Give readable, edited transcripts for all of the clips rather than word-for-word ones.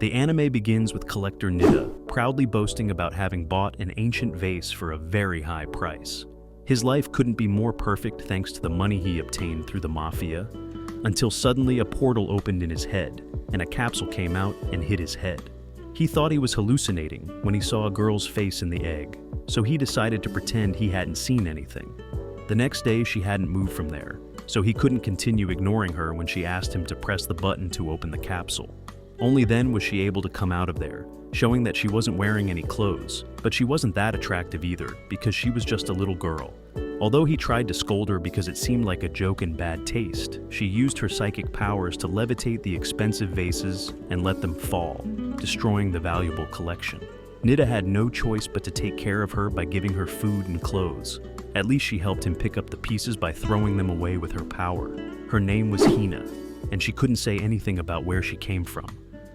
The anime begins with collector Nida proudly boasting about having bought an ancient vase for a very high price. His life couldn't be more perfect thanks to the money he obtained through the mafia, until suddenly a portal opened in his head and a capsule came out and hit his head. He thought he was hallucinating when he saw a girl's face in the egg, so he decided to pretend he hadn't seen anything. The next day she hadn't moved from there, so he couldn't continue ignoring her when she asked him to press the button to open the capsule. Only then was she able to come out of there, showing that she wasn't wearing any clothes, but she wasn't that attractive either because she was just a little girl. Although he tried to scold her because it seemed like a joke in bad taste, she used her psychic powers to levitate the expensive vases and let them fall, destroying the valuable collection. Nida had no choice but to take care of her by giving her food and clothes. At least she helped him pick up the pieces by throwing them away with her power. Her name was Hina, and she couldn't say anything about where she came from,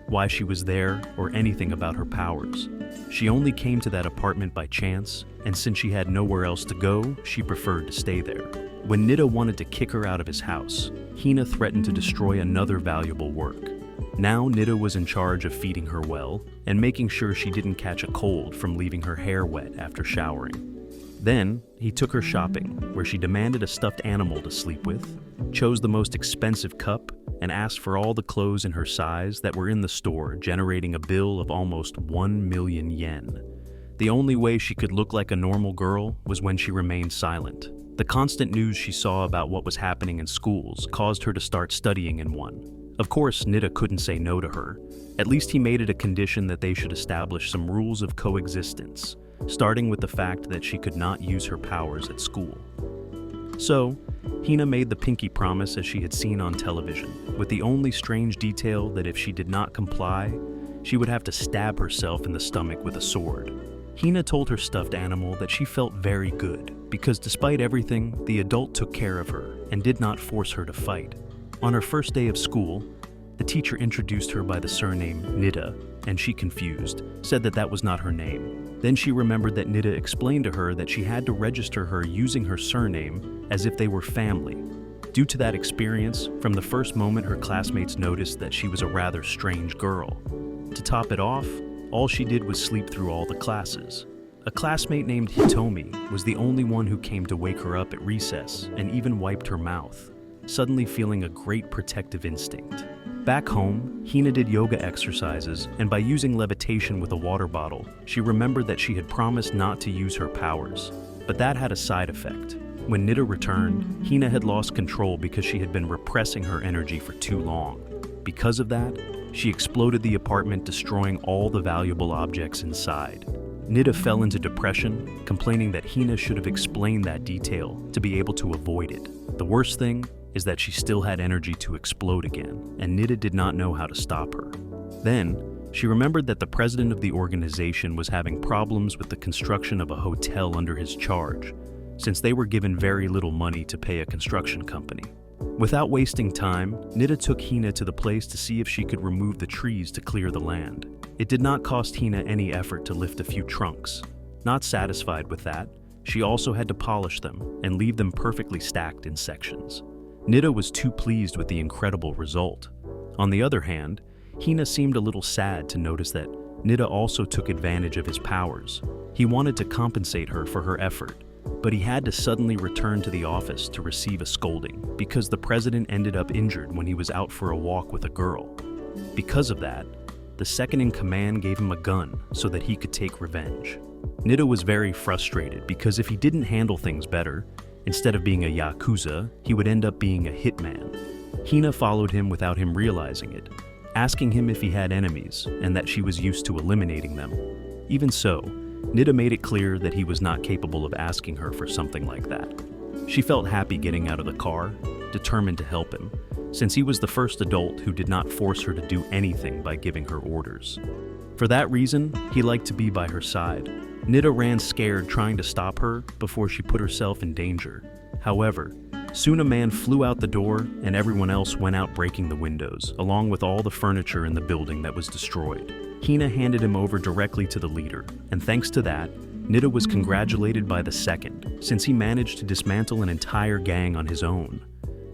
why she was there, or anything about her powers. She only came to that apartment by chance, and since she had nowhere else to go, she preferred to stay there. When Nida wanted to kick her out of his house, Hina threatened to destroy another valuable work. Now Nida was in charge of feeding her well and making sure she didn't catch a cold from leaving her hair wet after showering. Then, he took her shopping, where she demanded a stuffed animal to sleep with, chose the most expensive cup, and asked for all the clothes in her size that were in the store, generating a bill of almost 1 million yen. The only way she could look like a normal girl was when she remained silent. The constant news she saw about what was happening in schools caused her to start studying in one. Of course, Nida couldn't say no to her. At least he made it a condition that they should establish some rules of coexistence, starting with the fact that she could not use her powers at school. So, Hina made the pinky promise as she had seen on television, with the only strange detail that if she did not comply, she would have to stab herself in the stomach with a sword. Hina told her stuffed animal that she felt very good, because despite everything, the adult took care of her and did not force her to fight. On her first day of school, the teacher introduced her by the surname Nida, and she, confused, said that that was not her name. Then she remembered that Nida explained to her that she had to register her using her surname as if they were family. Due to that experience, from the first moment her classmates noticed that she was a rather strange girl. To top it off, all she did was sleep through all the classes. A classmate named Hitomi was the only one who came to wake her up at recess and even wiped her mouth, suddenly feeling a great protective instinct. Back home, Hina did yoga exercises, and by using levitation with a water bottle, she remembered that she had promised not to use her powers. But that had a side effect. When Nida returned, Hina had lost control because she had been repressing her energy for too long. Because of that, she exploded the apartment, destroying all the valuable objects inside. Nida fell into depression, complaining that Hina should have explained that detail to be able to avoid it. The worst thing is that she still had energy to explode again, and Nida did not know how to stop her. Then, she remembered that the president of the organization was having problems with the construction of a hotel under his charge, since they were given very little money to pay a construction company. Without wasting time, Nida took Hina to the place to see if she could remove the trees to clear the land. It did not cost Hina any effort to lift a few trunks. Not satisfied with that, she also had to polish them and leave them perfectly stacked in sections. Nida was too pleased with the incredible result. On the other hand, Hina seemed a little sad to notice that Nida also took advantage of his powers. He wanted to compensate her for her effort, but he had to suddenly return to the office to receive a scolding because the president ended up injured when he was out for a walk with a girl. Because of that, the second in command gave him a gun so that he could take revenge. Nida was very frustrated because if he didn't handle things better, instead of being a yakuza, he would end up being a hitman. Hina followed him without him realizing it, asking him if he had enemies and that she was used to eliminating them. Even so, Nida made it clear that he was not capable of asking her for something like that. She felt happy getting out of the car, determined to help him, since he was the first adult who did not force her to do anything by giving her orders. For that reason, he liked to be by her side. Nida ran scared, trying to stop her before she put herself in danger. However, soon a man flew out the door and everyone else went out breaking the windows, along with all the furniture in the building that was destroyed. Hina handed him over directly to the leader, and thanks to that, Nida was congratulated by the second, since he managed to dismantle an entire gang on his own.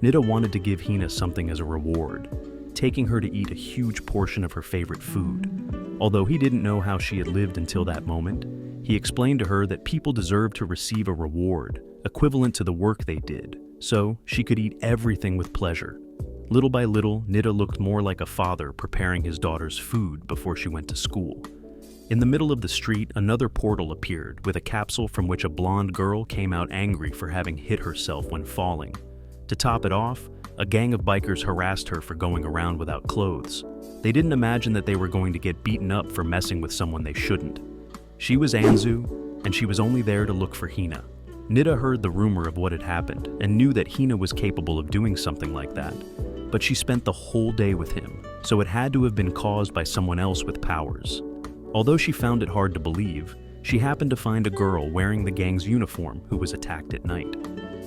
Nida wanted to give Hina something as a reward. taking her to eat a huge portion of her favorite food. Although he didn't know how she had lived until that moment, he explained to her that people deserved to receive a reward equivalent to the work they did, so she could eat everything with pleasure. Little by little, Nida looked more like a father preparing his daughter's food before she went to school. In the middle of the street, another portal appeared with a capsule from which a blonde girl came out angry for having hit herself when falling. To top it off, a gang of bikers harassed her for going around without clothes. They didn't imagine that they were going to get beaten up for messing with someone they shouldn't. She was Anzu, and she was only there to look for Hina. Nida heard the rumor of what had happened and knew that Hina was capable of doing something like that. But she spent the whole day with him, so it had to have been caused by someone else with powers. Although she found it hard to believe, she happened to find a girl wearing the gang's uniform who was attacked at night.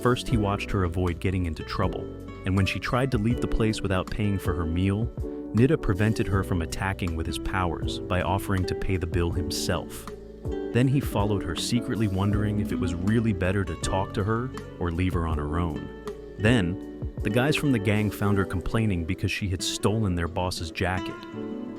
First, he watched her avoid getting into trouble, and when she tried to leave the place without paying for her meal, Nida prevented her from attacking with his powers by offering to pay the bill himself. Then he followed her, secretly wondering if it was really better to talk to her or leave her on her own. Then, the guys from the gang found her complaining because she had stolen their boss's jacket.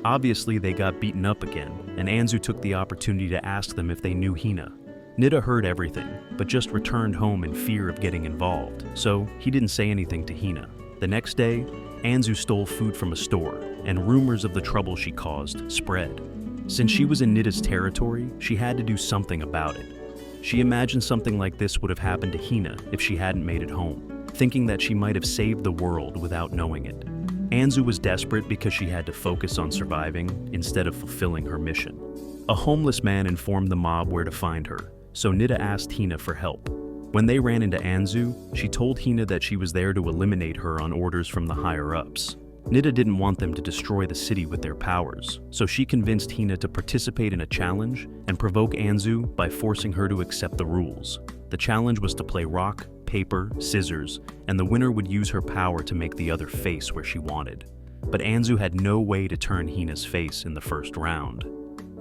Obviously, they got beaten up again, and Anzu took the opportunity to ask them if they knew Hina. Nida heard everything, but just returned home in fear of getting involved, so he didn't say anything to Hina. The next day, Anzu stole food from a store, and rumors of the trouble she caused spread. Since she was in Nida's territory, she had to do something about it. She imagined something like this would have happened to Hina if she hadn't made it home, thinking that she might have saved the world without knowing it. Anzu was desperate because she had to focus on surviving instead of fulfilling her mission. A homeless man informed the mob where to find her, so Nida asked Hina for help. When they ran into Anzu, she told Hina that she was there to eliminate her on orders from the higher-ups. Nida didn't want them to destroy the city with their powers, so she convinced Hina to participate in a challenge and provoke Anzu by forcing her to accept the rules. The challenge was to play rock, paper, scissors, and the winner would use her power to make the other face where she wanted. But Anzu had no way to turn Hina's face in the first round.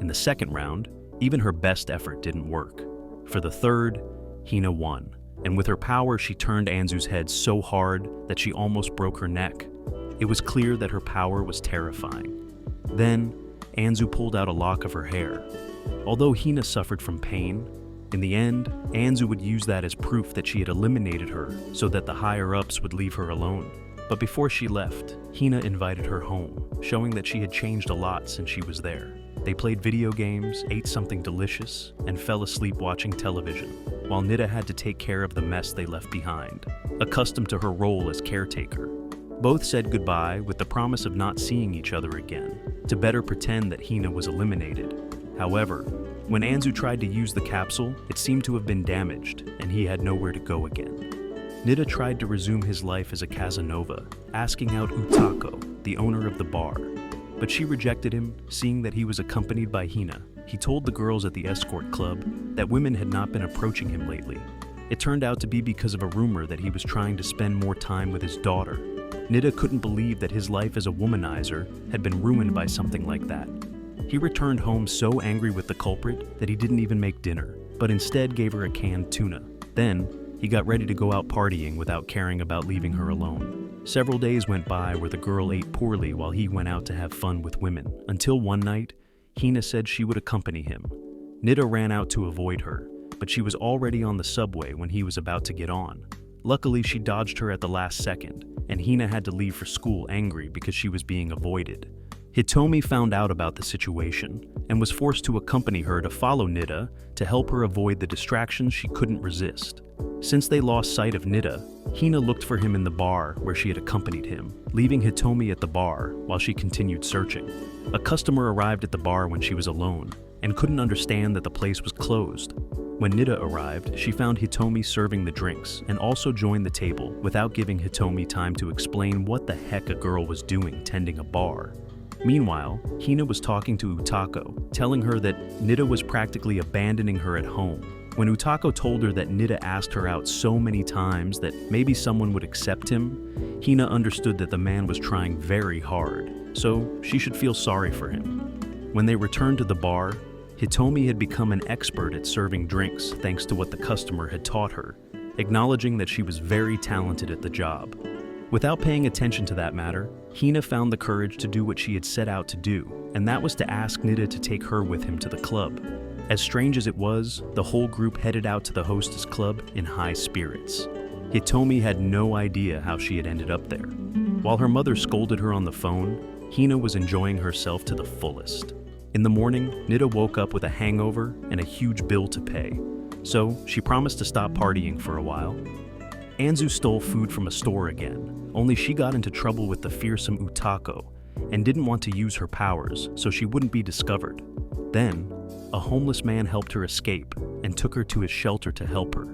In the second round, even her best effort didn't work. For the third, Hina won, and with her power she turned Anzu's head so hard that she almost broke her neck. It was clear that her power was terrifying. Then, Anzu pulled out a lock of her hair. Although Hina suffered from pain, in the end, Anzu would use that as proof that she had eliminated her so that the higher-ups would leave her alone. But before she left, Hina invited her home, showing that she had changed a lot since she was there. They played video games, ate something delicious, and fell asleep watching television, while Nida had to take care of the mess they left behind, accustomed to her role as caretaker. Both said goodbye with the promise of not seeing each other again, to better pretend that Hina was eliminated. However, when Anzu tried to use the capsule, it seemed to have been damaged, and he had nowhere to go again. Nida tried to resume his life as a Casanova, asking out Utako, the owner of the bar. But she rejected him, seeing that he was accompanied by Hina. He told the girls at the escort club that women had not been approaching him lately. It turned out to be because of a rumor that he was trying to spend more time with his daughter. Nida couldn't believe that his life as a womanizer had been ruined by something like that. He returned home so angry with the culprit that he didn't even make dinner, but instead gave her a canned tuna. Then, he got ready to go out partying without caring about leaving her alone. Several days went by where the girl ate poorly while he went out to have fun with women, until one night, Hina said she would accompany him. Nida ran out to avoid her, but she was already on the subway when he was about to get on. Luckily, she dodged her at the last second, and Hina had to leave for school angry because she was being avoided. Hitomi found out about the situation and was forced to accompany her to follow Nida to help her avoid the distractions she couldn't resist. Since they lost sight of Nida, Hina looked for him in the bar where she had accompanied him, leaving Hitomi at the bar while she continued searching. A customer arrived at the bar when she was alone and couldn't understand that the place was closed. When Nida arrived, she found Hitomi serving the drinks and also joined the table without giving Hitomi time to explain what the heck a girl was doing tending a bar. Meanwhile, Hina was talking to Utako, telling her that Nida was practically abandoning her at home. When Utako told her that Nida asked her out so many times that maybe someone would accept him, Hina understood that the man was trying very hard, so she should feel sorry for him. When they returned to the bar, Hitomi had become an expert at serving drinks thanks to what the customer had taught her, acknowledging that she was very talented at the job. Without paying attention to that matter, Hina found the courage to do what she had set out to do, and that was to ask Nida to take her with him to the club. As strange as it was, the whole group headed out to the hostess club in high spirits. Hitomi had no idea how she had ended up there. While her mother scolded her on the phone, Hina was enjoying herself to the fullest. In the morning, Nida woke up with a hangover and a huge bill to pay, so she promised to stop partying for a while. Anzu stole food from a store again, only she got into trouble with the fearsome Utako and didn't want to use her powers so she wouldn't be discovered. Then, a homeless man helped her escape and took her to his shelter to help her.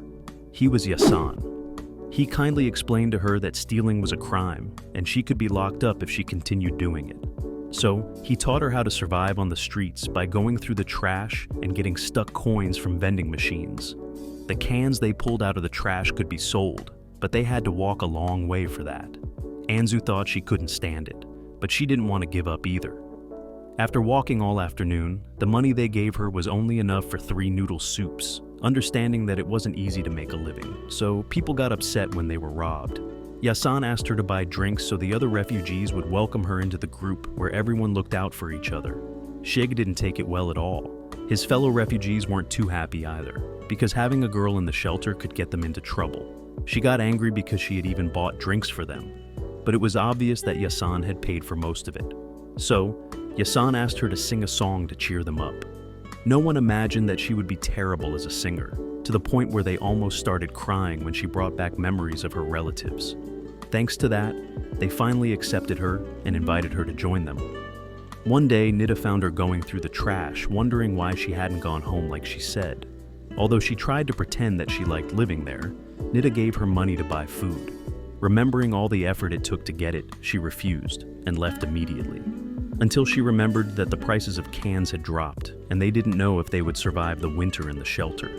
He was Yasan. He kindly explained to her that stealing was a crime and she could be locked up if she continued doing it. So, he taught her how to survive on the streets by going through the trash and getting stuck coins from vending machines. The cans they pulled out of the trash could be sold, but they had to walk a long way for that. Anzu thought she couldn't stand it, but she didn't want to give up either. After walking all afternoon, the money they gave her was only enough for 3 noodle soups, understanding that it wasn't easy to make a living, so people got upset when they were robbed. Yasan asked her to buy drinks so the other refugees would welcome her into the group where everyone looked out for each other. Shig didn't take it well at all. His fellow refugees weren't too happy either, because having a girl in the shelter could get them into trouble. She got angry because she had even bought drinks for them, but it was obvious that Yasan had paid for most of it. So, Yasan asked her to sing a song to cheer them up. No one imagined that she would be terrible as a singer, to the point where they almost started crying when she brought back memories of her relatives. Thanks to that, they finally accepted her and invited her to join them. One day, Nida found her going through the trash, wondering why she hadn't gone home like she said. Although she tried to pretend that she liked living there, Nida gave her money to buy food. Remembering all the effort it took to get it, she refused and left immediately. Until she remembered that the prices of cans had dropped, and they didn't know if they would survive the winter in the shelter.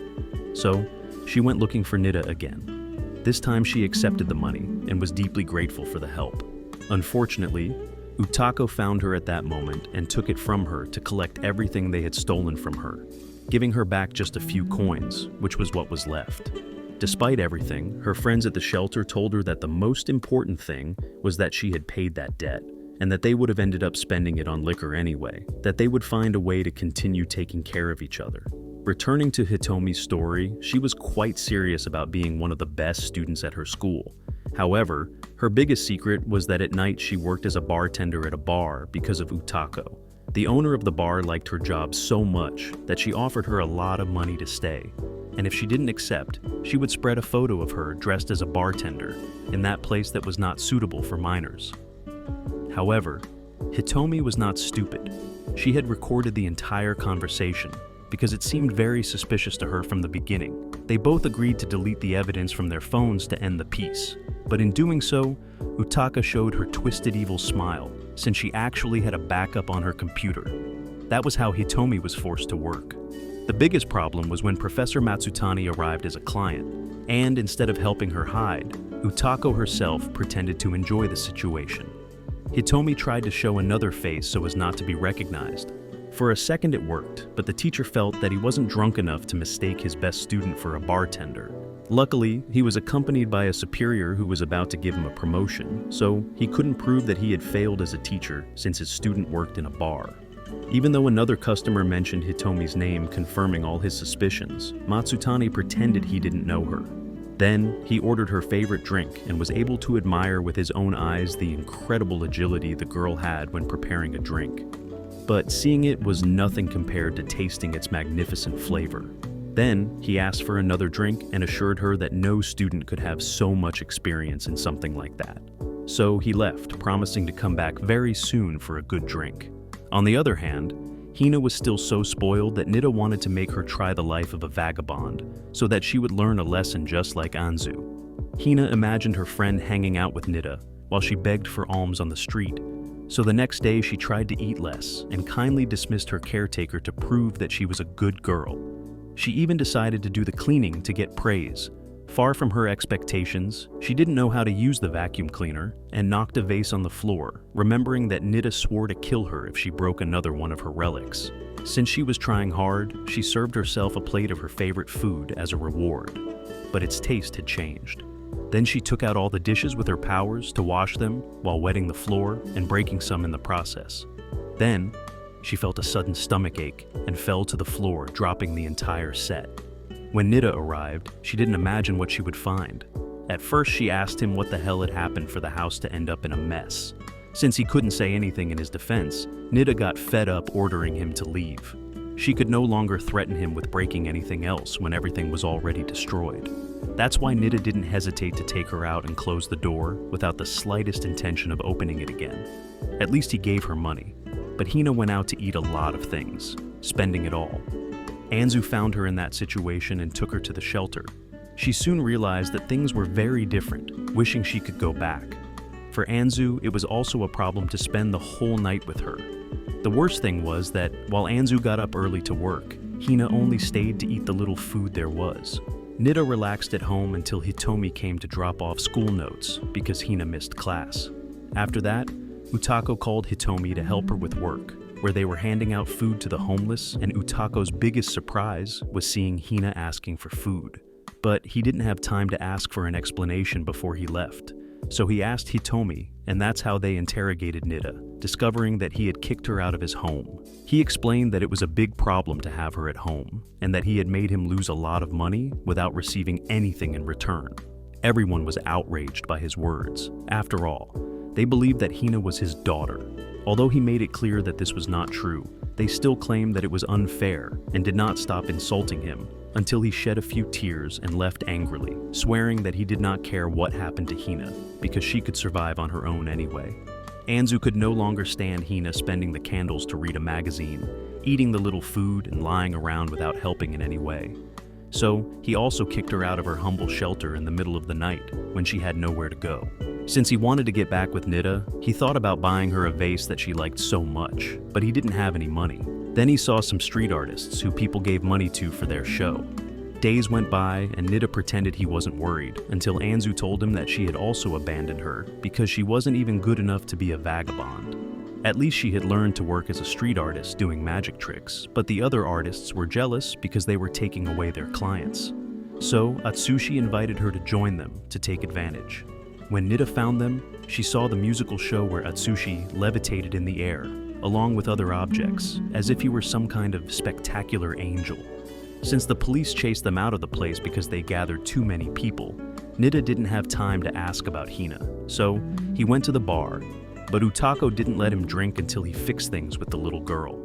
So, she went looking for Nida again. This time she accepted the money and was deeply grateful for the help. Unfortunately, Utako found her at that moment and took it from her to collect everything they had stolen from her, giving her back just a few coins, which was what was left. Despite everything, her friends at the shelter told her that the most important thing was that she had paid that debt, and that they would have ended up spending it on liquor anyway, that they would find a way to continue taking care of each other. Returning to Hitomi's story, she was quite serious about being one of the best students at her school. However, her biggest secret was that at night she worked as a bartender at a bar because of Utako. The owner of the bar liked her job so much that she offered her a lot of money to stay, and if she didn't accept, she would spread a photo of her dressed as a bartender in that place that was not suitable for minors. However, Hitomi was not stupid. She had recorded the entire conversation because it seemed very suspicious to her from the beginning. They both agreed to delete the evidence from their phones to end the piece, but in doing so, Utaka showed her twisted evil smile since she actually had a backup on her computer. That was how Hitomi was forced to work. The biggest problem was when Professor Matsutani arrived as a client, and instead of helping her hide, Utako herself pretended to enjoy the situation. Hitomi tried to show another face so as not to be recognized. For a second it worked, but the teacher felt that he wasn't drunk enough to mistake his best student for a bartender. Luckily, he was accompanied by a superior who was about to give him a promotion, so he couldn't prove that he had failed as a teacher since his student worked in a bar. Even though another customer mentioned Hitomi's name, confirming all his suspicions, Matsutani pretended he didn't know her. Then, he ordered her favorite drink and was able to admire with his own eyes the incredible agility the girl had when preparing a drink. But seeing it was nothing compared to tasting its magnificent flavor. Then, he asked for another drink and assured her that no student could have so much experience in something like that. So he left, promising to come back very soon for a good drink. On the other hand, Hina was still so spoiled that Nida wanted to make her try the life of a vagabond, so that she would learn a lesson just like Anzu. Hina imagined her friend hanging out with Nida while she begged for alms on the street, so the next day she tried to eat less and kindly dismissed her caretaker to prove that she was a good girl. She even decided to do the cleaning to get praise. Far from her expectations, she didn't know how to use the vacuum cleaner and knocked a vase on the floor, remembering that Nida swore to kill her if she broke another one of her relics. Since she was trying hard, she served herself a plate of her favorite food as a reward, but its taste had changed. Then she took out all the dishes with her powers to wash them while wetting the floor and breaking some in the process. Then, she felt a sudden stomach ache and fell to the floor, dropping the entire set. When Nida arrived, she didn't imagine what she would find. At first, she asked him what the hell had happened for the house to end up in a mess. Since he couldn't say anything in his defense, Nida got fed up ordering him to leave. She could no longer threaten him with breaking anything else when everything was already destroyed. That's why Nida didn't hesitate to take her out and close the door without the slightest intention of opening it again. At least he gave her money, but Hina went out to eat a lot of things, spending it all. Anzu found her in that situation and took her to the shelter. She soon realized that things were very different, wishing she could go back. For Anzu, it was also a problem to spend the whole night with her. The worst thing was that while Anzu got up early to work, Hina only stayed to eat the little food there was. Nida relaxed at home until Hitomi came to drop off school notes because Hina missed class. After that, Utako called Hitomi to help her with work, where they were handing out food to the homeless, and Utako's biggest surprise was seeing Hina asking for food. But he didn't have time to ask for an explanation before he left. So he asked Hitomi, and that's how they interrogated Nida, discovering that he had kicked her out of his home. He explained that it was a big problem to have her at home, and that he had made him lose a lot of money without receiving anything in return. Everyone was outraged by his words. After all, they believed that Hina was his daughter. Although he made it clear that this was not true, they still claimed that it was unfair and did not stop insulting him until he shed a few tears and left angrily, swearing that he did not care what happened to Hina because she could survive on her own anyway. Anzu could no longer stand Hina spending the candles to read a magazine, eating the little food and lying around without helping in any way. So he also kicked her out of her humble shelter in the middle of the night when she had nowhere to go. Since he wanted to get back with Nida, he thought about buying her a vase that she liked so much, but he didn't have any money. Then he saw some street artists who people gave money to for their show. Days went by and Nida pretended he wasn't worried until Anzu told him that she had also abandoned her because she wasn't even good enough to be a vagabond. At least she had learned to work as a street artist doing magic tricks, but the other artists were jealous because they were taking away their clients. So Atsushi invited her to join them to take advantage. When Nida found them, she saw the musical show where Atsushi levitated in the air, along with other objects, as if he were some kind of spectacular angel. Since the police chased them out of the place because they gathered too many people, Nida didn't have time to ask about Hina, so he went to the bar, but Utako didn't let him drink until he fixed things with the little girl.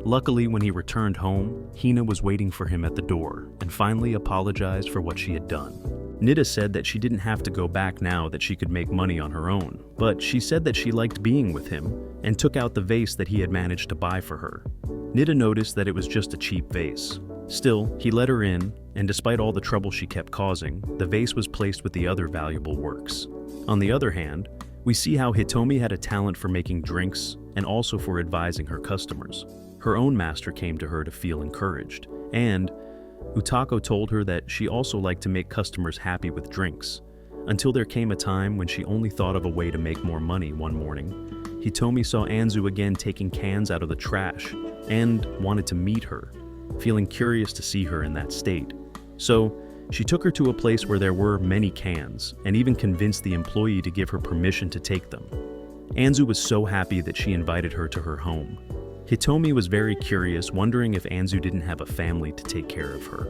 Luckily, when he returned home, Hina was waiting for him at the door and finally apologized for what she had done. Nida said that she didn't have to go back now that she could make money on her own, but she said that she liked being with him and took out the vase that he had managed to buy for her. Nida noticed that it was just a cheap vase. Still, he let her in, and despite all the trouble she kept causing, the vase was placed with the other valuable works. On the other hand, we see how Hitomi had a talent for making drinks and also for advising her customers. Her own master came to her to feel encouraged, and Utako told her that she also liked to make customers happy with drinks, until there came a time when she only thought of a way to make more money. One morning, Hitomi saw Anzu again taking cans out of the trash and wanted to meet her, feeling curious to see her in that state. So she took her to a place where there were many cans and even convinced the employee to give her permission to take them. Anzu was so happy that she invited her to her home. Hitomi was very curious, wondering if Anzu didn't have a family to take care of her.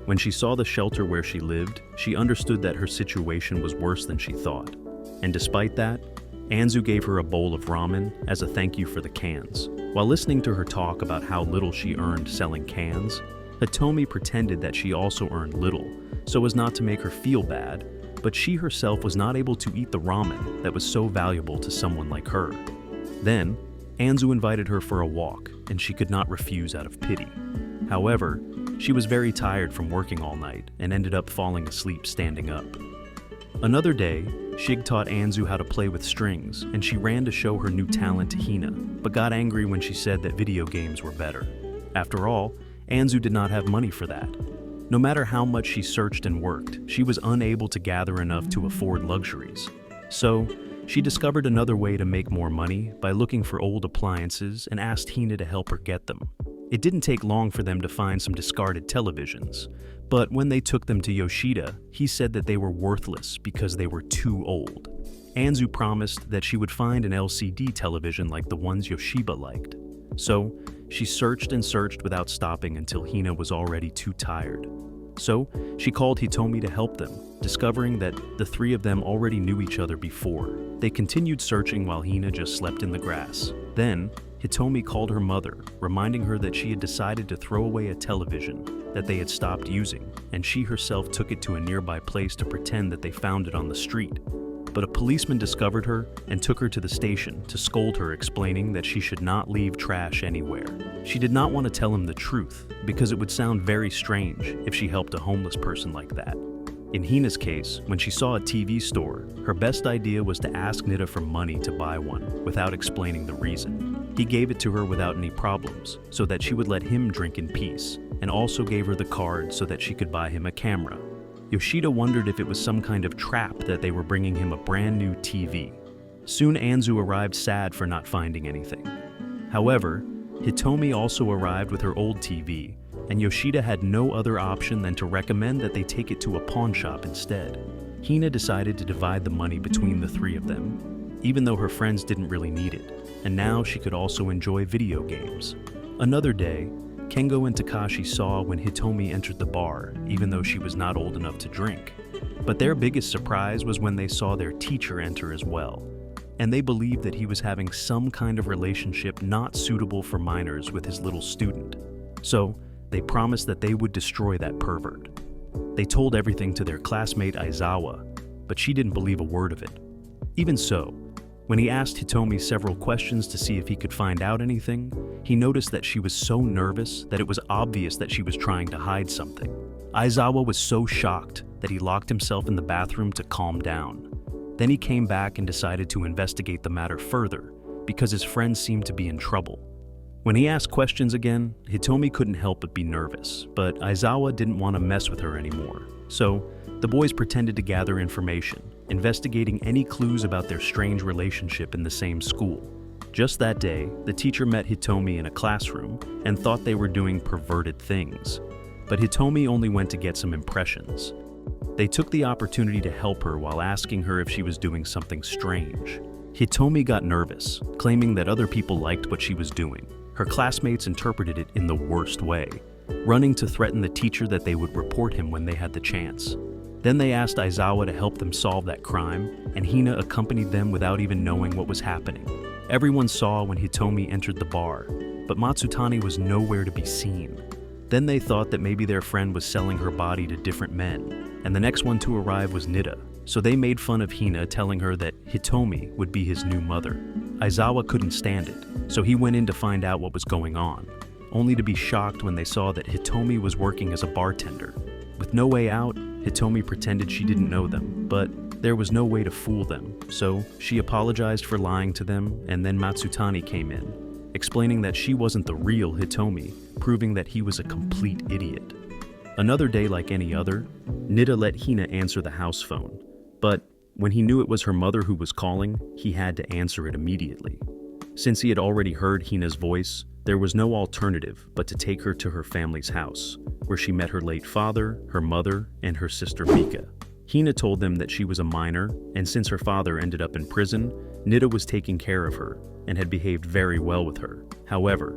When she saw the shelter where she lived, she understood that her situation was worse than she thought. And despite that, Anzu gave her a bowl of ramen as a thank you for the cans. While listening to her talk about how little she earned selling cans, Hitomi pretended that she also earned little, so as not to make her feel bad, but she herself was not able to eat the ramen that was so valuable to someone like her. Then, Anzu invited her for a walk, and she could not refuse out of pity. However, she was very tired from working all night and ended up falling asleep standing up. Another day, Shig taught Anzu how to play with strings, and she ran to show her new talent to Hina, but got angry when she said that video games were better. After all, Anzu did not have money for that. No matter how much she searched and worked, she was unable to gather enough to afford luxuries. So, she discovered another way to make more money by looking for old appliances and asked Hina to help her get them. It didn't take long for them to find some discarded televisions, But when they took them to Yoshida, he said that they were worthless because they were too old. Anzu promised that she would find an LCD television like the ones Yoshiba liked. So, she searched and searched without stopping until Hina was already too tired. So, she called Hitomi to help them, discovering that the three of them already knew each other before. They continued searching while Hina just slept in the grass. Then, Hitomi called her mother, reminding her that she had decided to throw away a television that they had stopped using, and she herself took it to a nearby place to pretend that they found it on the street. But a policeman discovered her and took her to the station to scold her, explaining that she should not leave trash anywhere. She did not want to tell him the truth, because it would sound very strange if she helped a homeless person like that. In Hina's case, when she saw a TV store, her best idea was to ask Nida for money to buy one, without explaining the reason. He gave it to her without any problems, so that she would let him drink in peace, and also gave her the card so that she could buy him a camera. Yoshida wondered if it was some kind of trap that they were bringing him a brand new TV. Soon Anzu arrived sad for not finding anything. However, Hitomi also arrived with her old TV, and Yoshida had no other option than to recommend that they take it to a pawn shop instead. Hina decided to divide the money between the three of them, even though her friends didn't really need it, and now she could also enjoy video games. Another day, Kengo and Takashi saw when Hitomi entered the bar, even though she was not old enough to drink. But their biggest surprise was when they saw their teacher enter as well, and they believed that he was having some kind of relationship not suitable for minors with his little student. So, they promised that they would destroy that pervert. They told everything to their classmate Aizawa, but she didn't believe a word of it. Even so, when he asked Hitomi several questions to see if he could find out anything, he noticed that she was so nervous that it was obvious that she was trying to hide something. Aizawa was so shocked that he locked himself in the bathroom to calm down. Then he came back and decided to investigate the matter further, because his friend seemed to be in trouble. When he asked questions again, Hitomi couldn't help but be nervous, but Aizawa didn't want to mess with her anymore. So, the boys pretended to gather information, investigating any clues about their strange relationship in the same school. Just that day, the teacher met Hitomi in a classroom and thought they were doing perverted things. But Hitomi only went to get some impressions. They took the opportunity to help her while asking her if she was doing something strange. Hitomi got nervous, claiming that other people liked what she was doing. Her classmates interpreted it in the worst way, running to threaten the teacher that they would report him when they had the chance. Then they asked Aizawa to help them solve that crime, and Hina accompanied them without even knowing what was happening. Everyone saw when Hitomi entered the bar, but Matsutani was nowhere to be seen. Then they thought that maybe their friend was selling her body to different men, and the next one to arrive was Nida, so they made fun of Hina, telling her that Hitomi would be his new mother. Aizawa couldn't stand it, so he went in to find out what was going on, only to be shocked when they saw that Hitomi was working as a bartender. With no way out, Hitomi pretended she didn't know them, but there was no way to fool them, so she apologized for lying to them, and then Matsutani came in, explaining that she wasn't the real Hitomi, proving that he was a complete idiot. Another day like any other, Nida let Hina answer the house phone, but when he knew it was her mother who was calling, he had to answer it immediately. Since he had already heard Hina's voice, there was no alternative but to take her to her family's house, where she met her late father, her mother, and her sister Mika. Hina told them that she was a minor, and since her father ended up in prison, Nida was taking care of her and had behaved very well with her. However,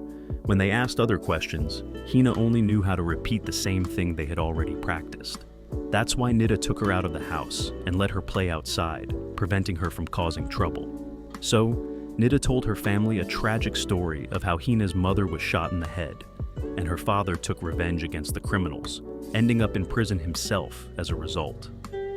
when they asked other questions, Hina only knew how to repeat the same thing they had already practiced. That's why Nida took her out of the house and let her play outside, preventing her from causing trouble. So, Nida told her family a tragic story of how Hina's mother was shot in the head, and her father took revenge against the criminals, ending up in prison himself as a result.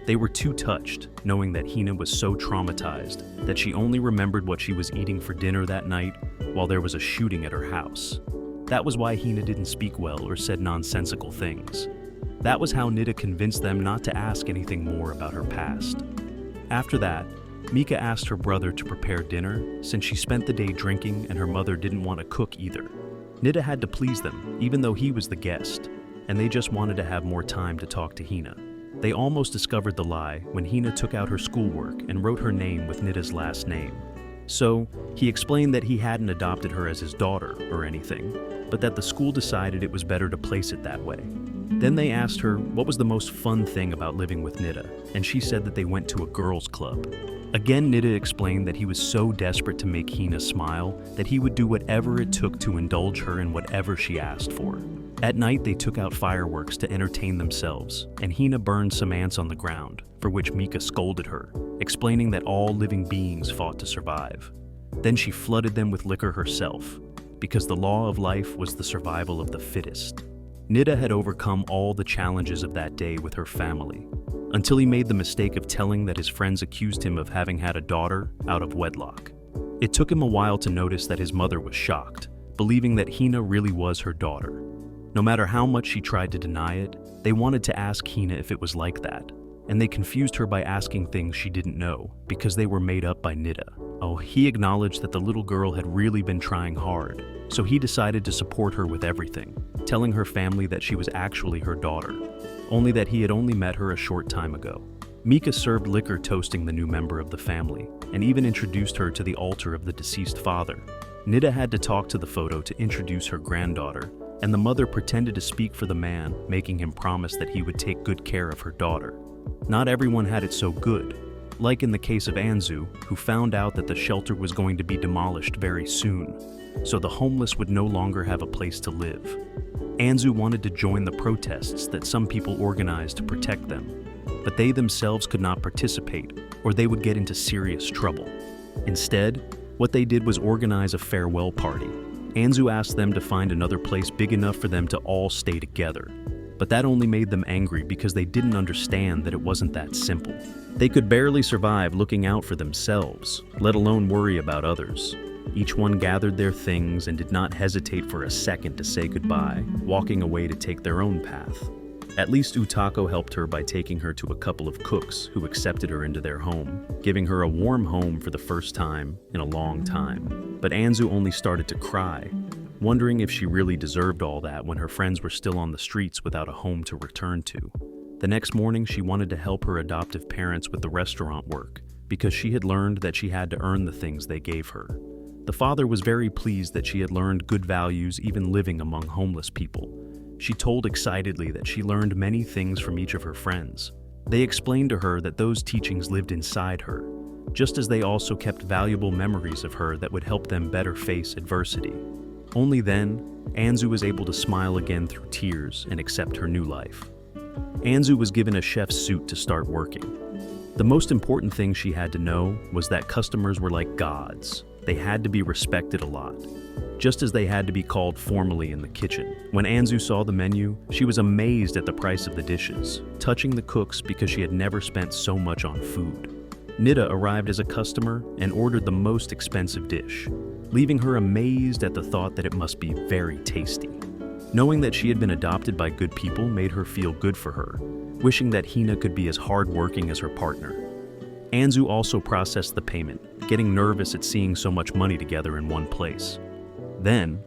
They were too touched, knowing that Hina was so traumatized that she only remembered what she was eating for dinner that night while there was a shooting at her house. That was why Hina didn't speak well or said nonsensical things. That was how Nida convinced them not to ask anything more about her past. After that, Mika asked her brother to prepare dinner since she spent the day drinking and her mother didn't want to cook either. Nida had to please them, even though he was the guest, and they just wanted to have more time to talk to Hina. They almost discovered the lie when Hina took out her schoolwork and wrote her name with Nida's last name. So, he explained that he hadn't adopted her as his daughter or anything, but that the school decided it was better to place it that way. Then they asked her what was the most fun thing about living with Nida, and she said that they went to a girls' club. Again, Nida explained that he was so desperate to make Hina smile that he would do whatever it took to indulge her in whatever she asked for. At night, they took out fireworks to entertain themselves, and Hina burned some ants on the ground, for which Mika scolded her, explaining that all living beings fought to survive. Then she flooded them with liquor herself, because the law of life was the survival of the fittest. Nida had overcome all the challenges of that day with her family, until he made the mistake of telling that his friends accused him of having had a daughter out of wedlock. It took him a while to notice that his mother was shocked, believing that Hina really was her daughter. No matter how much she tried to deny it, they wanted to ask Hina if it was like that, and they confused her by asking things she didn't know, because they were made up by Nida. Oh, he acknowledged that the little girl had really been trying hard, so he decided to support her with everything, telling her family that she was actually her daughter, only that he had only met her a short time ago. Mika served liquor toasting the new member of the family, and even introduced her to the altar of the deceased father. Nida had to talk to the photo to introduce her granddaughter, and the mother pretended to speak for the man, making him promise that he would take good care of her daughter. Not everyone had it so good, like in the case of Anzu, who found out that the shelter was going to be demolished very soon, so the homeless would no longer have a place to live. Anzu wanted to join the protests that some people organized to protect them, but they themselves could not participate, or they would get into serious trouble. Instead, what they did was organize a farewell party. Anzu asked them to find another place big enough for them to all stay together. But that only made them angry because they didn't understand that it wasn't that simple. They could barely survive looking out for themselves, let alone worry about others. Each one gathered their things and did not hesitate for a second to say goodbye, walking away to take their own path. At least Utako helped her by taking her to a couple of cooks who accepted her into their home, giving her a warm home for the first time in a long time. But Anzu only started to cry, wondering if she really deserved all that when her friends were still on the streets without a home to return to. The next morning, she wanted to help her adoptive parents with the restaurant work, because she had learned that she had to earn the things they gave her. The father was very pleased that she had learned good values even living among homeless people. She told excitedly that she learned many things from each of her friends. They explained to her that those teachings lived inside her, just as they also kept valuable memories of her that would help them better face adversity. Only then, Anzu was able to smile again through tears and accept her new life. Anzu was given a chef's suit to start working. The most important thing she had to know was that customers were like gods. They had to be respected a lot, just as they had to be called formally in the kitchen. When Anzu saw the menu, she was amazed at the price of the dishes, touching the cooks because she had never spent so much on food. Nida arrived as a customer and ordered the most expensive dish, leaving her amazed at the thought that it must be very tasty. Knowing that she had been adopted by good people made her feel good for her, wishing that Hina could be as hardworking as her partner. Anzu also processed the payment, getting nervous at seeing so much money together in one place. Then,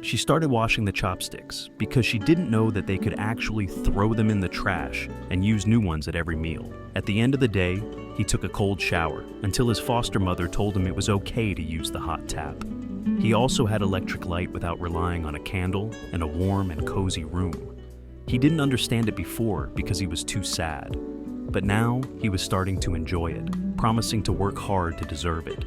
she started washing the chopsticks because she didn't know that they could actually throw them in the trash and use new ones at every meal. At the end of the day, he took a cold shower until his foster mother told him it was okay to use the hot tap. He also had electric light without relying on a candle and a warm and cozy room. He didn't understand it before because he was too sad, but now he was starting to enjoy it, promising to work hard to deserve it.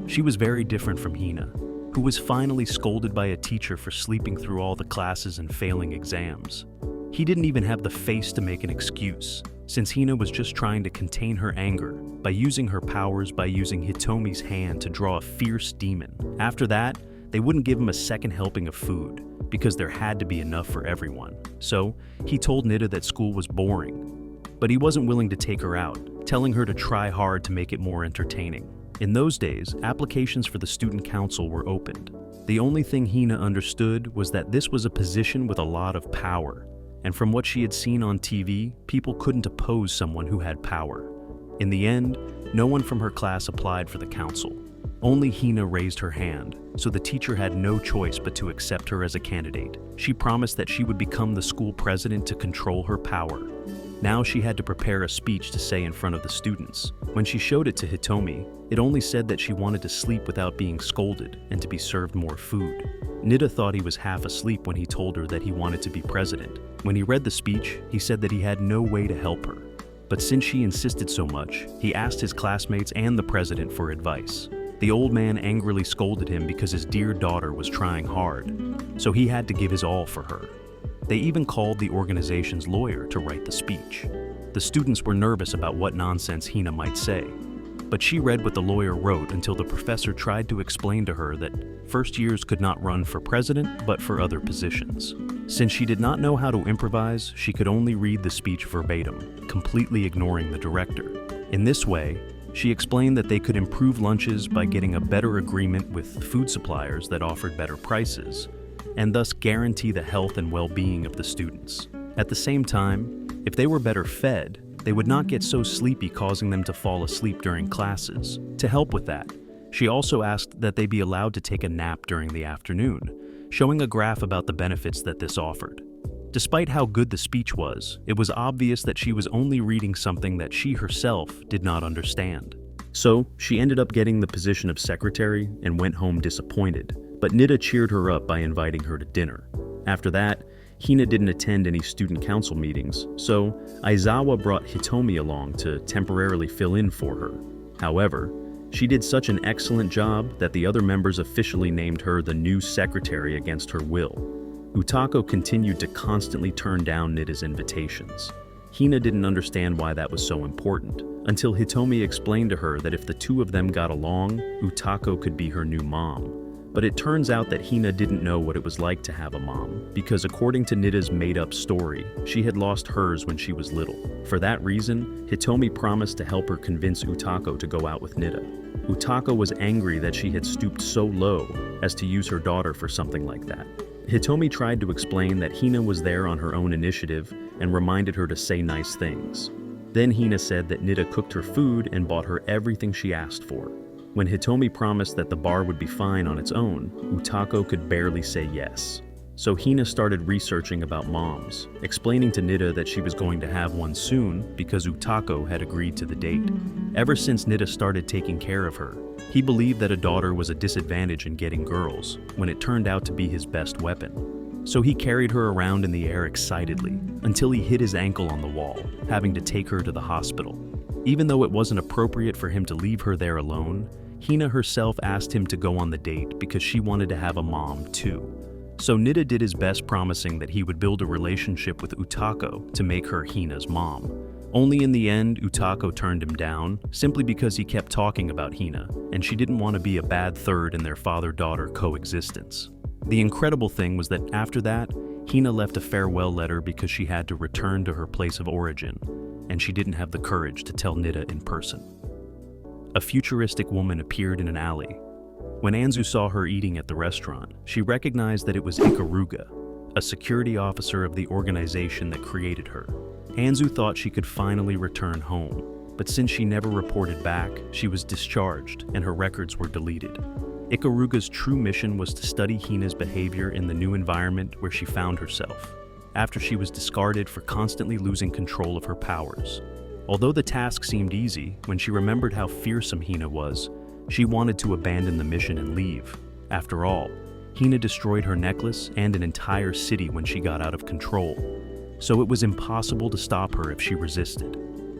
She was very different from Hina, who was finally scolded by a teacher for sleeping through all the classes and failing exams. He didn't even have the face to make an excuse, since Hina was just trying to contain her anger by using her powers by using Hitomi's hand to draw a fierce demon. After that, they wouldn't give him a second helping of food, because there had to be enough for everyone. So, he told Nida that school was boring, but he wasn't willing to take her out, telling her to try hard to make it more entertaining. In those days, applications for the student council were opened. The only thing Hina understood was that this was a position with a lot of power, and from what she had seen on TV, people couldn't oppose someone who had power. In the end, no one from her class applied for the council. Only Hina raised her hand, so the teacher had no choice but to accept her as a candidate. She promised that she would become the school president to control her power. Now she had to prepare a speech to say in front of the students. When she showed it to Hitomi, it only said that she wanted to sleep without being scolded and to be served more food. Nida thought he was half asleep when he told her that he wanted to be president. When he read the speech, he said that he had no way to help her. But since she insisted so much, he asked his classmates and the president for advice. The old man angrily scolded him because his dear daughter was trying hard, so he had to give his all for her. They even called the organization's lawyer to write the speech. The students were nervous about what nonsense Hina might say, but she read what the lawyer wrote until the professor tried to explain to her that first years could not run for president but for other positions. Since she did not know how to improvise, she could only read the speech verbatim, completely ignoring the director. In this way, she explained that they could improve lunches by getting a better agreement with food suppliers that offered better prices, and thus guarantee the health and well-being of the students. At the same time, if they were better fed, they would not get so sleepy, causing them to fall asleep during classes. To help with that, she also asked that they be allowed to take a nap during the afternoon, showing a graph about the benefits that this offered. Despite how good the speech was, it was obvious that she was only reading something that she herself did not understand. So, she ended up getting the position of secretary and went home disappointed, but Nida cheered her up by inviting her to dinner. After that, Hina didn't attend any student council meetings, so Aizawa brought Hitomi along to temporarily fill in for her. However, she did such an excellent job that the other members officially named her the new secretary against her will. Utako continued to constantly turn down Nida's invitations. Hina didn't understand why that was so important, until Hitomi explained to her that if the two of them got along, Utako could be her new mom. But it turns out that Hina didn't know what it was like to have a mom, because according to Nida's made-up story, she had lost hers when she was little. For that reason, Hitomi promised to help her convince Utako to go out with Nida. Utako was angry that she had stooped so low as to use her daughter for something like that. Hitomi tried to explain that Hina was there on her own initiative and reminded her to say nice things. Then Hina said that Nida cooked her food and bought her everything she asked for. When Hitomi promised that the bar would be fine on its own, Utako could barely say yes. So Hina started researching about moms, explaining to Nida that she was going to have one soon because Utako had agreed to the date. Ever since Nida started taking care of her, he believed that a daughter was a disadvantage in getting girls, when it turned out to be his best weapon. So he carried her around in the air excitedly, until he hit his ankle on the wall, having to take her to the hospital. Even though it wasn't appropriate for him to leave her there alone, Hina herself asked him to go on the date because she wanted to have a mom too. So Nida did his best, promising that he would build a relationship with Utako to make her Hina's mom. Only in the end, Utako turned him down, simply because he kept talking about Hina, and she didn't want to be a bad third in their father-daughter coexistence. The incredible thing was that after that, Hina left a farewell letter because she had to return to her place of origin, and she didn't have the courage to tell Nida in person. A futuristic woman appeared in an alley. When Anzu saw her eating at the restaurant, she recognized that it was Ikaruga, a security officer of the organization that created her. Anzu thought she could finally return home, but since she never reported back, she was discharged and her records were deleted. Ikaruga's true mission was to study Hina's behavior in the new environment where she found herself, after she was discarded for constantly losing control of her powers. Although the task seemed easy, when she remembered how fearsome Hina was, she wanted to abandon the mission and leave. After all, Hina destroyed her necklace and an entire city when she got out of control, so it was impossible to stop her if she resisted.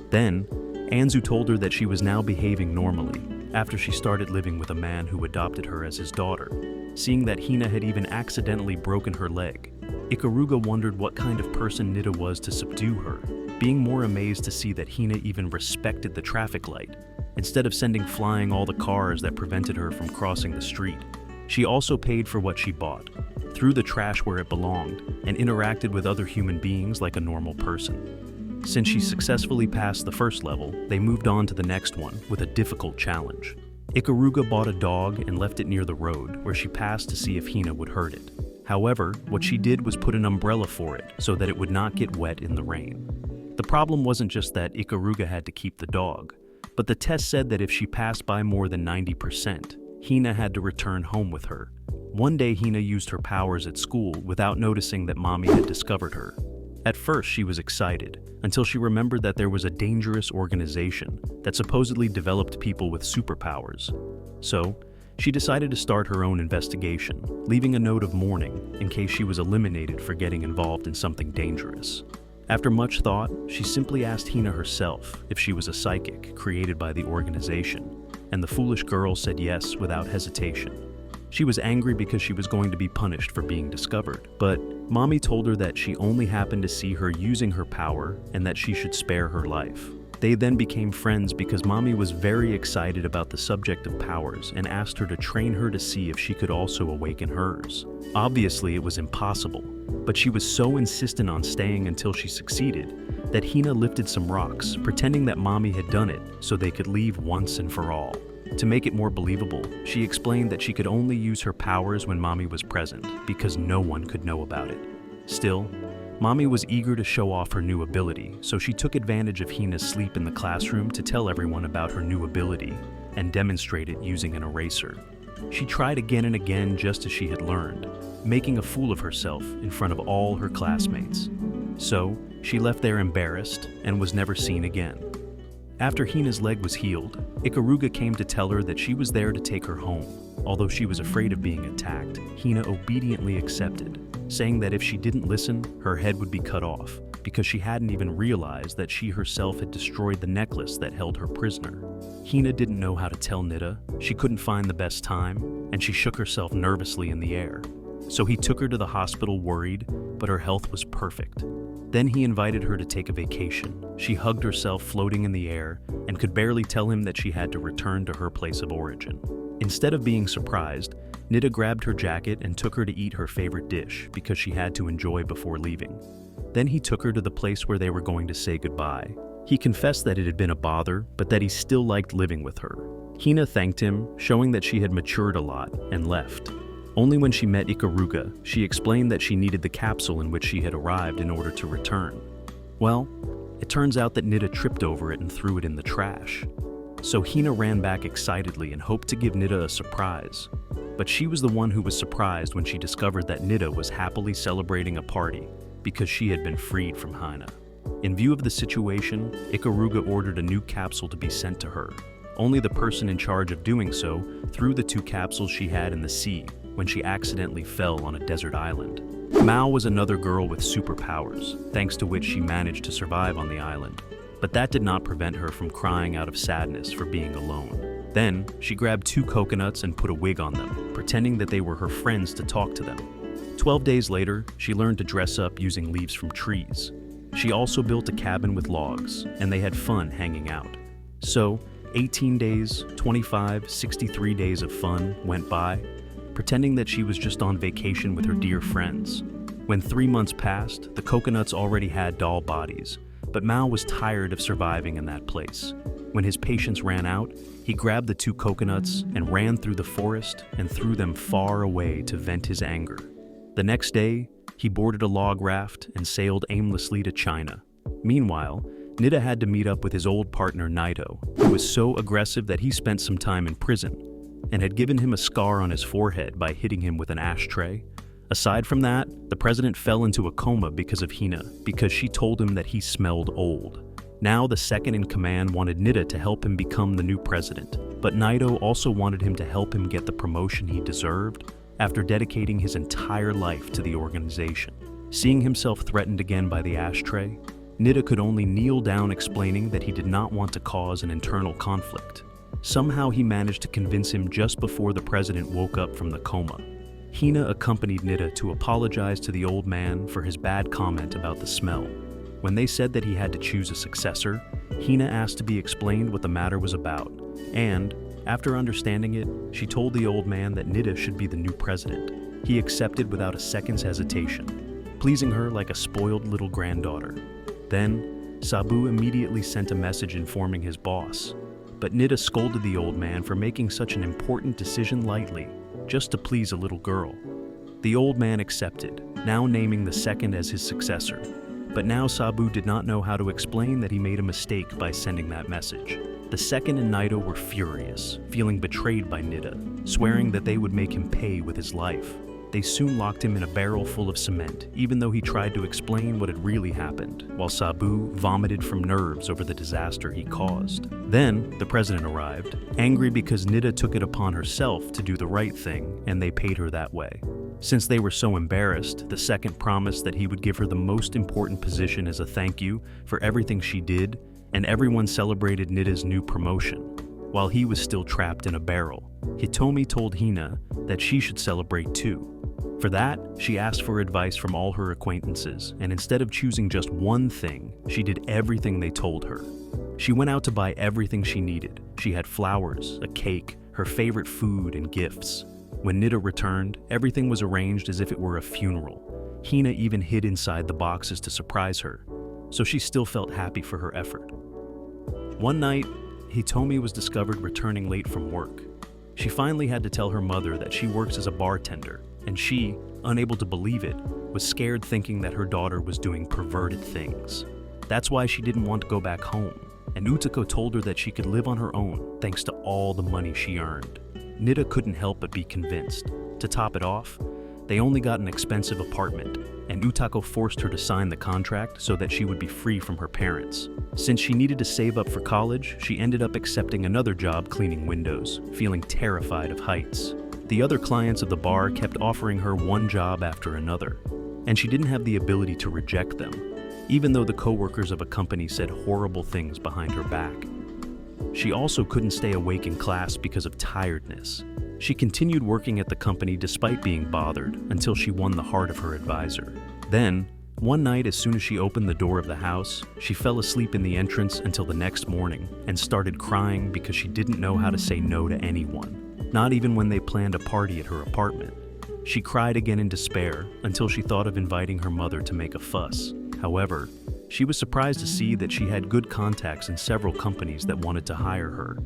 Then, Anzu told her that she was now behaving normally, after she started living with a man who adopted her as his daughter, seeing that Hina had even accidentally broken her leg. Ikaruga wondered what kind of person Nida was to subdue her, being more amazed to see that Hina even respected the traffic light, instead of sending flying all the cars that prevented her from crossing the street. She also paid for what she bought, threw the trash where it belonged, and interacted with other human beings like a normal person. Since she successfully passed the first level, they moved on to the next one with a difficult challenge. Ikaruga bought a dog and left it near the road, where she passed to see if Hina would hurt it. However, what she did was put an umbrella for it so that it would not get wet in the rain. The problem wasn't just that Ikaruga had to keep the dog, but the test said that if she passed by more than 90%, Hina had to return home with her. One day Hina used her powers at school without noticing that Mommy had discovered her. At first she was excited, until she remembered that there was a dangerous organization that supposedly developed people with superpowers. So, She decided to start her own investigation, leaving a note of mourning in case she was eliminated for getting involved in something dangerous. After much thought, she simply asked Hina herself if she was a psychic created by the organization, and the foolish girl said yes without hesitation. She was angry because she was going to be punished for being discovered, but Mommy told her that she only happened to see her using her power and that she should spare her life. They then became friends because Mommy was very excited about the subject of powers and asked her to train her to see if she could also awaken hers. Obviously, it was impossible, but she was so insistent on staying until she succeeded that Hina lifted some rocks, pretending that Mommy had done it so they could leave once and for all. To make it more believable, she explained that she could only use her powers when Mommy was present because no one could know about it. Still, Mommy was eager to show off her new ability, so she took advantage of Hina's sleep in the classroom to tell everyone about her new ability and demonstrate it using an eraser. She tried again and again just as she had learned, making a fool of herself in front of all her classmates. So, she left there embarrassed and was never seen again. After Hina's leg was healed, Ikaruga came to tell her that she was there to take her home. Although she was afraid of being attacked, Hina obediently accepted, saying that if she didn't listen, her head would be cut off, because she hadn't even realized that she herself had destroyed the necklace that held her prisoner. Hina didn't know how to tell Nida, she couldn't find the best time, and she shook herself nervously in the air. So he took her to the hospital worried, but her health was perfect. Then he invited her to take a vacation. She hugged herself floating in the air and could barely tell him that she had to return to her place of origin. Instead of being surprised, Nida grabbed her jacket and took her to eat her favorite dish because she had to enjoy before leaving. Then he took her to the place where they were going to say goodbye. He confessed that it had been a bother, but that he still liked living with her. Hina thanked him, showing that she had matured a lot, and left. Only when she met Ikaruga, she explained that she needed the capsule in which she had arrived in order to return. Well, it turns out that Nida tripped over it and threw it in the trash. So Hina ran back excitedly and hoped to give Nida a surprise. But she was the one who was surprised when she discovered that Nida was happily celebrating a party because she had been freed from Hina. In view of the situation, Ikaruga ordered a new capsule to be sent to her. Only the person in charge of doing so threw the 2 capsules she had in the sea when she accidentally fell on a desert island. Mao was another girl with superpowers, thanks to which she managed to survive on the island. But that did not prevent her from crying out of sadness for being alone. Then, she grabbed 2 coconuts and put a wig on them, pretending that they were her friends to talk to them. 12 days later, she learned to dress up using leaves from trees. She also built a cabin with logs, and they had fun hanging out. So, 18 days, 25, 63 days of fun went by, pretending that she was just on vacation with her dear friends. When 3 months passed, the coconuts already had doll bodies, but Mao was tired of surviving in that place. When his patience ran out, he grabbed the 2 coconuts and ran through the forest and threw them far away to vent his anger. The next day, he boarded a log raft and sailed aimlessly to China. Meanwhile, Nida had to meet up with his old partner Naito, who was so aggressive that he spent some time in prison and had given him a scar on his forehead by hitting him with an ashtray. Aside from that, the president fell into a coma because of Hina, because she told him that he smelled old. Now the second in command wanted Nida to help him become the new president, but Naito also wanted him to help him get the promotion he deserved after dedicating his entire life to the organization. Seeing himself threatened again by the ashtray, Nida could only kneel down explaining that he did not want to cause an internal conflict. Somehow he managed to convince him just before the president woke up from the coma. Hina accompanied Nida to apologize to the old man for his bad comment about the smell. When they said that he had to choose a successor, Hina asked to be explained what the matter was about, and, after understanding it, she told the old man that Nida should be the new president. He accepted without a second's hesitation, pleasing her like a spoiled little granddaughter. Then, Sabu immediately sent a message informing his boss. But Nida scolded the old man for making such an important decision lightly, just to please a little girl. The old man accepted, now naming the second as his successor. But now Sabu did not know how to explain that he made a mistake by sending that message. The second and Naito were furious, feeling betrayed by Nida, swearing that they would make him pay with his life. they soon locked him in a barrel full of cement, even though he tried to explain what had really happened, while Sabu vomited from nerves over the disaster he caused. Then, the president arrived, angry because Nida took it upon herself to do the right thing, and they paid her that way. Since they were so embarrassed, the second promised that he would give her the most important position as a thank you for everything she did, and everyone celebrated Nida's new promotion, while he was still trapped in a barrel. Hitomi told Hina that she should celebrate too. For that, she asked for advice from all her acquaintances, and instead of choosing just one thing, she did everything they told her. She went out to buy everything she needed. She had flowers, a cake, her favorite food, and gifts. When Nida returned, everything was arranged as if it were a funeral. Hina even hid inside the boxes to surprise her, so she still felt happy for her effort. One night, Hitomi was discovered returning late from work. She finally had to tell her mother that she works as a bartender, and she, unable to believe it, was scared thinking that her daughter was doing perverted things. That's why she didn't want to go back home, and Utako told her that she could live on her own thanks to all the money she earned. Nida couldn't help but be convinced. To top it off, they only got an expensive apartment, and Utako forced her to sign the contract so that she would be free from her parents. Since she needed to save up for college, she ended up accepting another job cleaning windows, feeling terrified of heights. The other clients of the bar kept offering her one job after another, and she didn't have the ability to reject them, even though the co-workers of a company said horrible things behind her back. She also couldn't stay awake in class because of tiredness. She continued working at the company despite being bothered until she won the heart of her advisor. Then, one night as soon as she opened the door of the house, she fell asleep in the entrance until the next morning and started crying because she didn't know how to say no to anyone, not even when they planned a party at her apartment. She cried again in despair until she thought of inviting her mother to make a fuss. However, she was surprised to see that she had good contacts in several companies that wanted to hire her.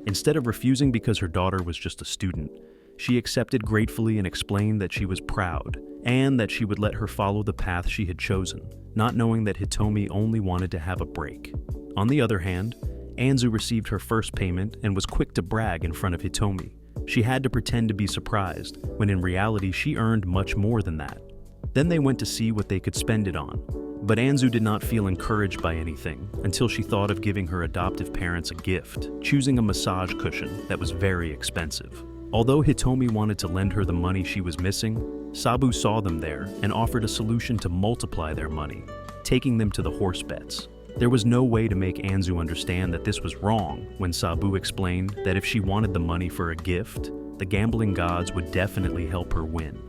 Instead of refusing because her daughter was just a student, she accepted gratefully and explained that she was proud and that she would let her follow the path she had chosen, not knowing that Hitomi only wanted to have a break. On the other hand, Anzu received her first payment and was quick to brag in front of Hitomi. She had to pretend to be surprised, when in reality she earned much more than that. Then they went to see what they could spend it on. But Anzu did not feel encouraged by anything until she thought of giving her adoptive parents a gift, choosing a massage cushion that was very expensive. Although Hitomi wanted to lend her the money she was missing, Sabu saw them there and offered a solution to multiply their money, taking them to the horse bets. There was no way to make Anzu understand that this was wrong when Sabu explained that if she wanted the money for a gift, the gambling gods would definitely help her win.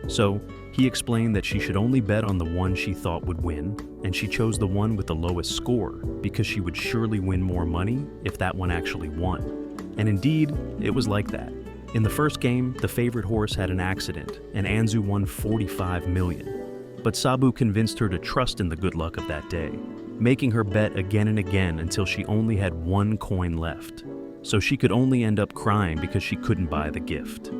So, he explained that she should only bet on the one she thought would win, and she chose the one with the lowest score because she would surely win more money if that one actually won. And indeed, it was like that. In the first game, the favorite horse had an accident, and Anzu won 45 million. But Sabu convinced her to trust in the good luck of that day, making her bet again and again until she only had one coin left. So she could only end up crying because she couldn't buy the gift.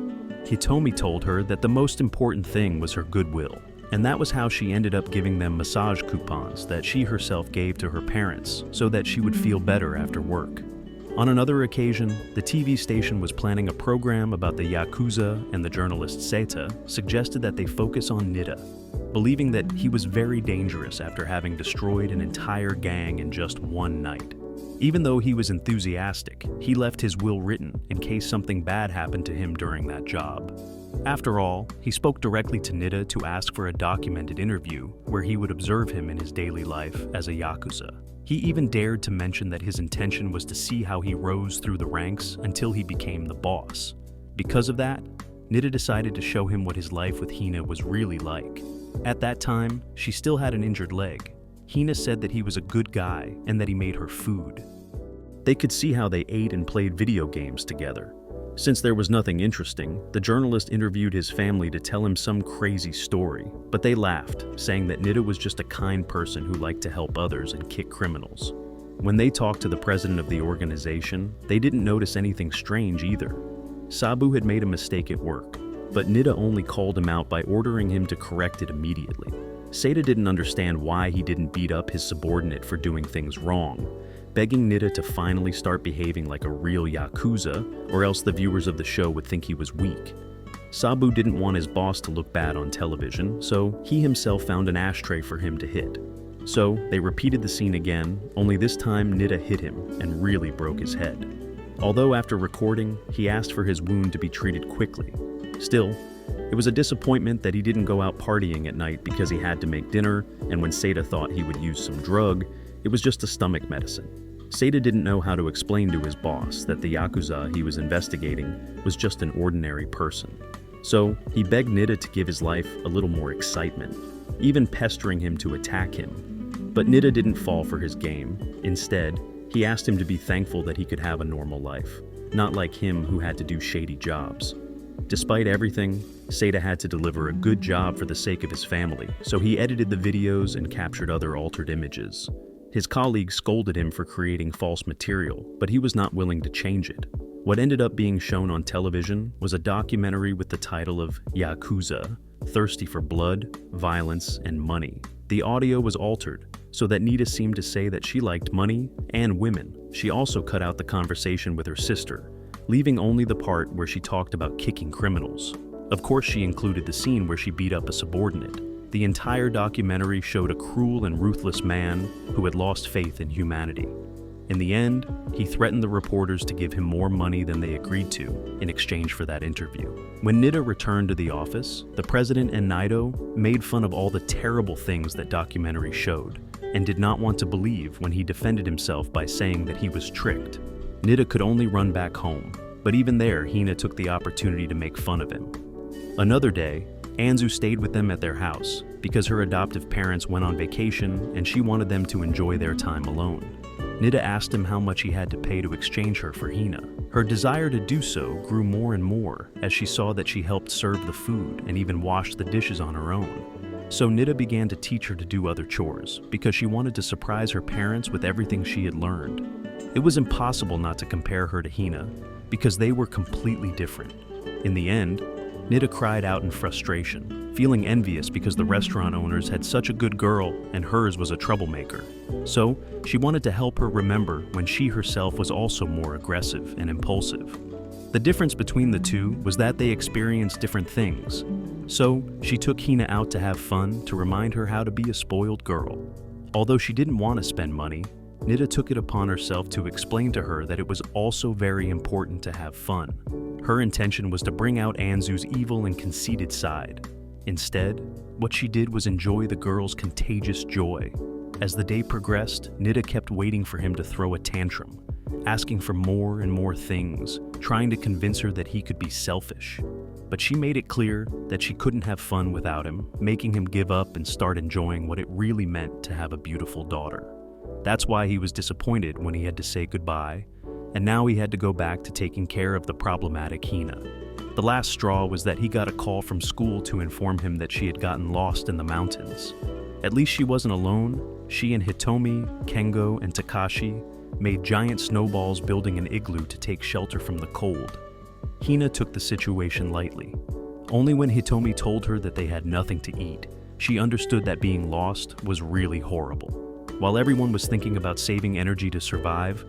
Hitomi told her that the most important thing was her goodwill, and that was how she ended up giving them massage coupons that she herself gave to her parents so that she would feel better after work. On another occasion, the TV station was planning a program about the Yakuza, and the journalist Seta suggested that they focus on Nida, believing that he was very dangerous after having destroyed an entire gang in just one night. Even though he was enthusiastic, he left his will written in case something bad happened to him during that job. After all, he spoke directly to Nida to ask for a documented interview where he would observe him in his daily life as a Yakuza. He even dared to mention that his intention was to see how he rose through the ranks until he became the boss. Because of that, Nida decided to show him what his life with Hina was really like. At that time, she still had an injured leg. Hina said that he was a good guy and that he made her food. They could see how they ate and played video games together. Since there was nothing interesting, the journalist interviewed his family to tell him some crazy story, but they laughed, saying that Nida was just a kind person who liked to help others and kick criminals. When they talked to the president of the organization, they didn't notice anything strange either. Sabu had made a mistake at work, but Nida only called him out by ordering him to correct it immediately. Seta didn't understand why he didn't beat up his subordinate for doing things wrong, begging Nida to finally start behaving like a real Yakuza, or else the viewers of the show would think he was weak. Sabu didn't want his boss to look bad on television, so he himself found an ashtray for him to hit. So they repeated the scene again, only this time Nida hit him and really broke his head. Although after recording, he asked for his wound to be treated quickly. Still, it was a disappointment that he didn't go out partying at night because he had to make dinner, and when Seda thought he would use some drug, it was just a stomach medicine. Seda didn't know how to explain to his boss that the Yakuza he was investigating was just an ordinary person. So he begged Nida to give his life a little more excitement, even pestering him to attack him. But Nida didn't fall for his game. Instead, he asked him to be thankful that he could have a normal life, not like him who had to do shady jobs. Despite everything, Seda had to deliver a good job for the sake of his family, so he edited the videos and captured other altered images. His colleagues scolded him for creating false material, but he was not willing to change it. What ended up being shown on television was a documentary with the title of Yakuza, Thirsty for Blood, Violence, and Money. The audio was altered, so that Nida seemed to say that she liked money and women. She also cut out the conversation with her sister, leaving only the part where she talked about kicking criminals. Of course, she included the scene where she beat up a subordinate. The entire documentary showed a cruel and ruthless man who had lost faith in humanity. In the end, he threatened the reporters to give him more money than they agreed to in exchange for that interview. When Nida returned to the office, the president and Naito made fun of all the terrible things that documentary showed, and did not want to believe when he defended himself by saying that he was tricked. Nida could only run back home, but even there, Hina took the opportunity to make fun of him. Another day, Anzu stayed with them at their house because her adoptive parents went on vacation and she wanted them to enjoy their time alone. Nida asked him how much he had to pay to exchange her for Hina. Her desire to do so grew more and more as she saw that she helped serve the food and even washed the dishes on her own. So Nida began to teach her to do other chores because she wanted to surprise her parents with everything she had learned. It was impossible not to compare her to Hina because they were completely different. In the end, Nida cried out in frustration, feeling envious because the restaurant owners had such a good girl and hers was a troublemaker. So she wanted to help her remember when she herself was also more aggressive and impulsive. The difference between the two was that they experienced different things. So she took Hina out to have fun to remind her how to be a spoiled girl. Although she didn't want to spend money, Nida took it upon herself to explain to her that it was also very important to have fun. Her intention was to bring out Anzu's evil and conceited side. Instead, what she did was enjoy the girl's contagious joy. As the day progressed, Nida kept waiting for him to throw a tantrum, asking for more and more things, trying to convince her that he could be selfish. But she made it clear that she couldn't have fun without him, making him give up and start enjoying what it really meant to have a beautiful daughter. That's why he was disappointed when he had to say goodbye, and now he had to go back to taking care of the problematic Hina. The last straw was that he got a call from school to inform him that she had gotten lost in the mountains. At least she wasn't alone. She and Hitomi, Kengo, and Takashi made giant snowballs building an igloo to take shelter from the cold. Hina took the situation lightly. Only when Hitomi told her that they had nothing to eat, she understood that being lost was really horrible. While everyone was thinking about saving energy to survive,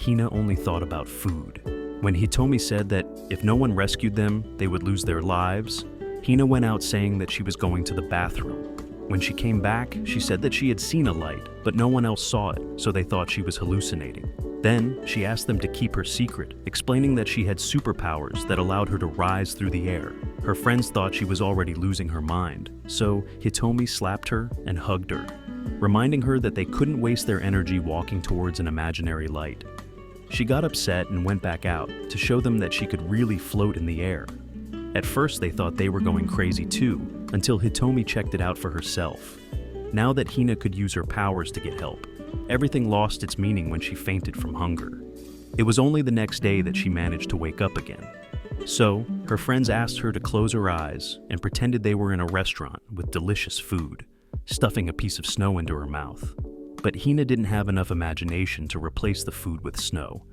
Hina only thought about food. When Hitomi said that if no one rescued them, they would lose their lives, Hina went out saying that she was going to the bathroom. When she came back, she said that she had seen a light, but no one else saw it, so they thought she was hallucinating. Then, she asked them to keep her secret, explaining that she had superpowers that allowed her to rise through the air. Her friends thought she was already losing her mind, so Hitomi slapped her and hugged her, reminding her that they couldn't waste their energy walking towards an imaginary light. She got upset and went back out to show them that she could really float in the air. At first they thought they were going crazy too, until Hitomi checked it out for herself. Now that Hina could use her powers to get help, everything lost its meaning when she fainted from hunger. It was only the next day that she managed to wake up again. So, her friends asked her to close her eyes and pretended they were in a restaurant with delicious food, stuffing a piece of snow into her mouth. But Hina didn't have enough imagination to replace the food with snow.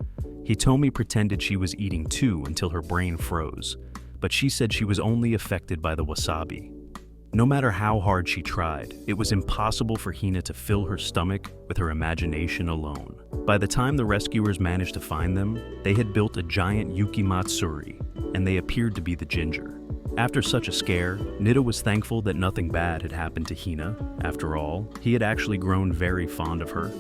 Hitomi pretended she was eating too until her brain froze, but she said she was only affected by the wasabi. No matter how hard she tried, it was impossible for Hina to fill her stomach with her imagination alone. By the time the rescuers managed to find them, they had built a giant yuki matsuri, and they appeared to be the ginger. After such a scare, Nida was thankful that nothing bad had happened to Hina. After all, he had actually grown very fond of her.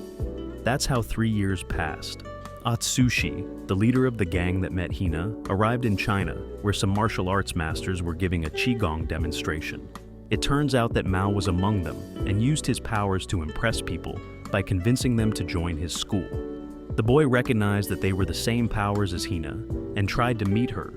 That's how 3 years passed. Atsushi, the leader of the gang that met Hina, arrived in China, where some martial arts masters were giving a qigong demonstration. It turns out that Mao was among them and used his powers to impress people by convincing them to join his school. The boy recognized that they were the same powers as Hina and tried to meet her,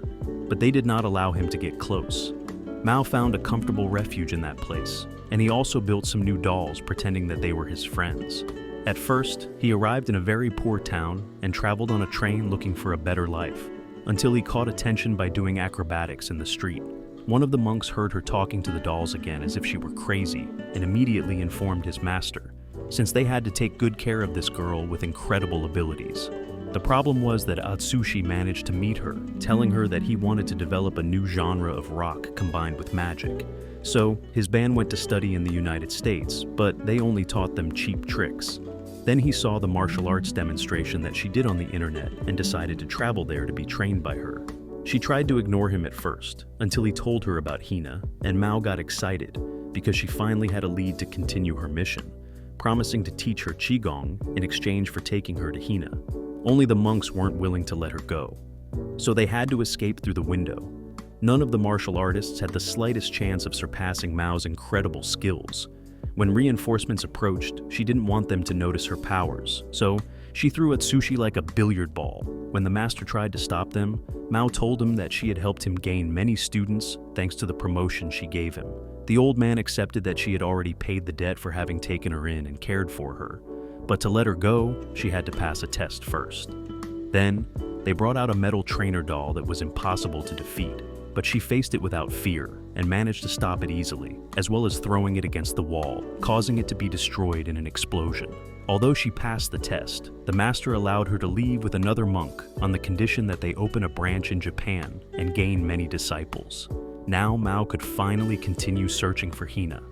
but they did not allow him to get close. Mao found a comfortable refuge in that place, and he also built some new dolls pretending that they were his friends. At first, he arrived in a very poor town and traveled on a train looking for a better life, until he caught attention by doing acrobatics in the street. One of the monks heard her talking to the dolls again as if she were crazy and immediately informed his master, since they had to take good care of this girl with incredible abilities. The problem was that Atsushi managed to meet her, telling her that he wanted to develop a new genre of rock combined with magic. So, his band went to study in the United States, but they only taught them cheap tricks. Then he saw the martial arts demonstration that she did on the internet and decided to travel there to be trained by her. She tried to ignore him at first, until he told her about Hina, and Mao got excited because she finally had a lead to continue her mission, promising to teach her qigong in exchange for taking her to Hina. Only the monks weren't willing to let her go, so they had to escape through the window. None of the martial artists had the slightest chance of surpassing Mao's incredible skills. When reinforcements approached, she didn't want them to notice her powers, so she threw Atsushi like a billiard ball. When the master tried to stop them, Mao told him that she had helped him gain many students thanks to the promotion she gave him. The old man accepted that she had already paid the debt for having taken her in and cared for her, but to let her go, she had to pass a test first. Then, they brought out a metal trainer doll that was impossible to defeat, but she faced it without fear and managed to stop it easily, as well as throwing it against the wall, causing it to be destroyed in an explosion. Although she passed the test, the master allowed her to leave with another monk on the condition that they open a branch in Japan and gain many disciples. Now Mao could finally continue searching for Hina.